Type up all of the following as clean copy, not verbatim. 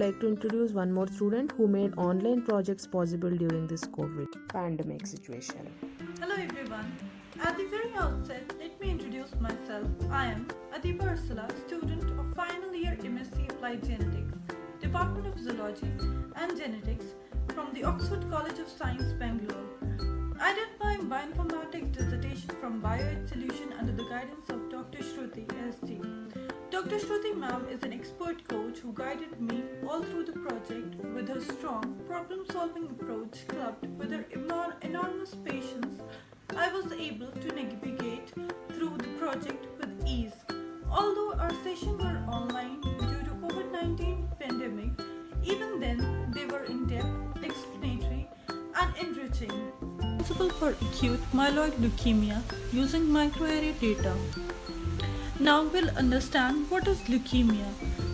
Like to introduce one more student who made online projects possible during this COVID pandemic situation. Hello everyone. At the very outset, let me introduce myself. I am Adiba Ursula, student of final year MSc Applied Genetics, Department of Zoology and Genetics from the Oxford College of Science, Bangalore. I did my bioinformatics dissertation from BioEd Solution under the guidance of Dr. Shruti ST. Dr. Shruti ma'am is an expert coach who guided me all through the project with her strong problem-solving approach clubbed with her enormous patience. I was able to navigate through the project with ease. Although our sessions were online due to COVID-19 pandemic, even then they were in-depth, explanatory and enriching. Responsible for acute myeloid leukemia using microarray data. Now we'll understand what is leukemia.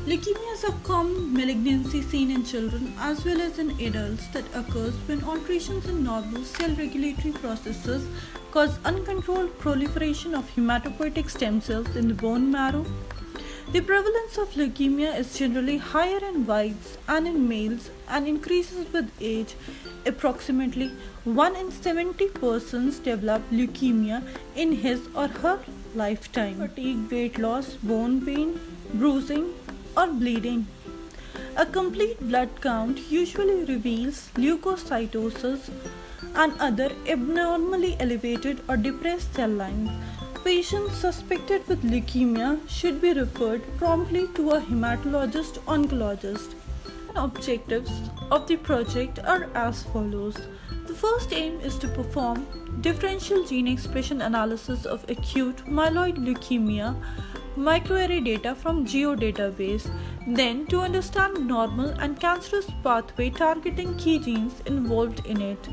Leukemia is a common malignancy seen in children as well as in adults that occurs when alterations in normal cell regulatory processes cause uncontrolled proliferation of hematopoietic stem cells in the bone marrow. The prevalence of leukemia is generally higher in whites and in males and increases with age. Approximately 1 in 70 persons develop leukemia in his or her lifetime. Fatigue, weight loss, bone pain, bruising or bleeding. A complete blood count usually reveals leukocytosis and other abnormally elevated or depressed cell lines. Patients suspected with leukemia should be referred promptly to a hematologist-oncologist. Objectives of the project are as follows. The first aim is to perform differential gene expression analysis of acute myeloid leukemia microarray data from GeoDatabase, then to understand normal and cancerous pathway targeting key genes involved in it.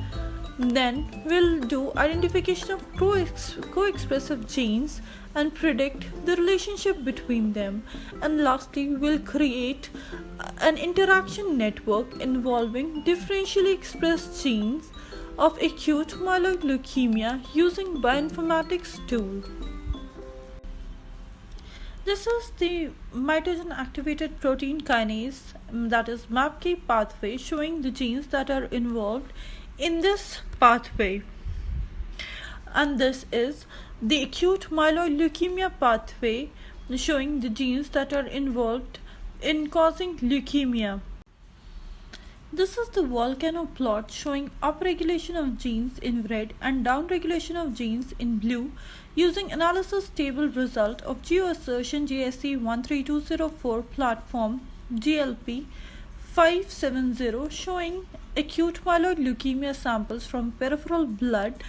Then we'll do identification of co-expressive genes and predict the relationship between them. And lastly, we'll create an interaction network involving differentially expressed genes of acute myeloid leukemia using bioinformatics tool. This is the mitogen activated protein kinase, that is MAPK pathway, showing the genes that are involved in this pathway. And this is the acute myeloid leukemia pathway, showing the genes that are involved in causing leukemia. This is the volcano plot showing upregulation of genes in red and downregulation of genes in blue using analysis table result of GeoAssertion JSC 13204 platform GLP 570 showing acute myeloid leukemia samples from peripheral blood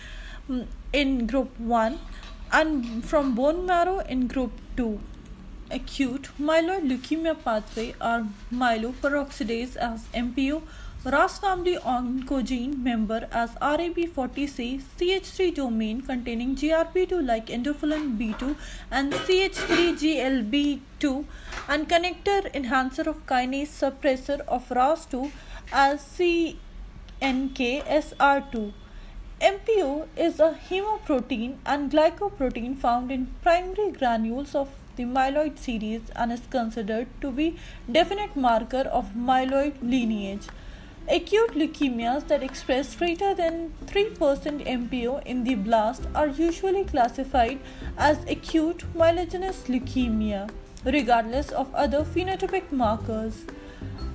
in group 1 and from bone marrow in group 2. Acute myeloid leukemia pathway are myeloperoxidase as MPO, RAS family oncogene member as RAB40C, CH3 domain containing GRP2 like endophyllin B2 and CH3GLB2 and connector enhancer of kinase suppressor of RAS2 as CNKSR2. MPO is a hemoprotein and glycoprotein found in primary granules of the myeloid series and is considered to be definite marker of myeloid lineage. Acute leukemias that express greater than 3% MPO in the blast are usually classified as acute myelogenous leukemia, regardless of other phenotypic markers.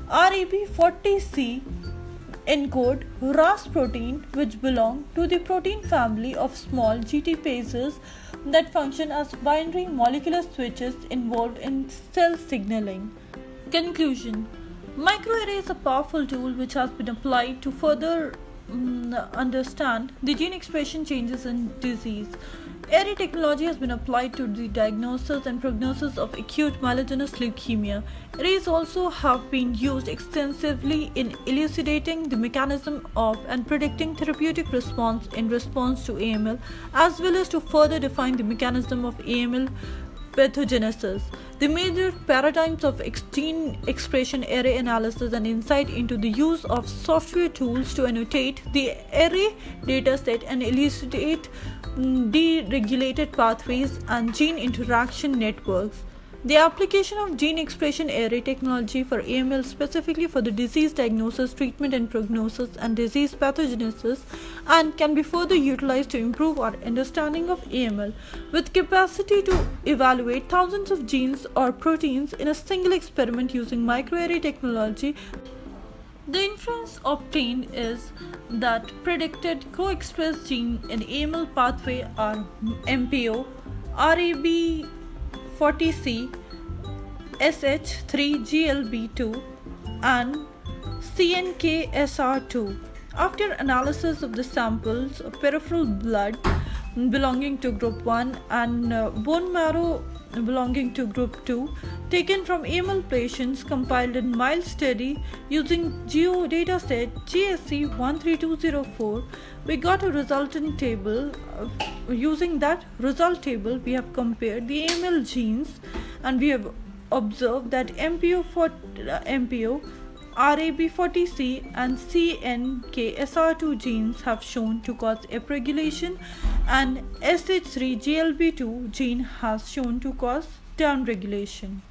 RAB40C encode RAS protein which belong to the protein family of small GTPases that function as binary molecular switches involved in cell signaling. Conclusion. Microarray is a powerful tool which has been applied to further understand the gene expression changes in disease. Array technology has been applied to the diagnosis and prognosis of acute myelogenous leukemia. Arrays also have been used extensively in elucidating the mechanism of and predicting therapeutic response in response to AML, as well as to further define the mechanism of AML pathogenesis. The major paradigms of gene expression array analysis and insight into the use of software tools to annotate the array dataset and elucidate deregulated pathways and gene interaction networks. The application of gene expression array technology for AML specifically for the disease diagnosis, treatment and prognosis and disease pathogenesis and can be further utilized to improve our understanding of AML with capacity to evaluate thousands of genes or proteins in a single experiment using microarray technology. The inference obtained is that predicted co-expressed genes in AML pathway are MPO, RAB40C, SH3GLB2 and CNKSR2. After analysis of the samples of peripheral blood belonging to group 1 and bone marrow belonging to group 2 taken from AML patients compiled in mild study using geo dataset GSC 13204, we got a resultant table. Using that result table we have compared the AML genes and we have observed that MPO, RAB40C and CNKSR2 genes have shown to cause upregulation and SH3GLB2 gene has shown to cause downregulation.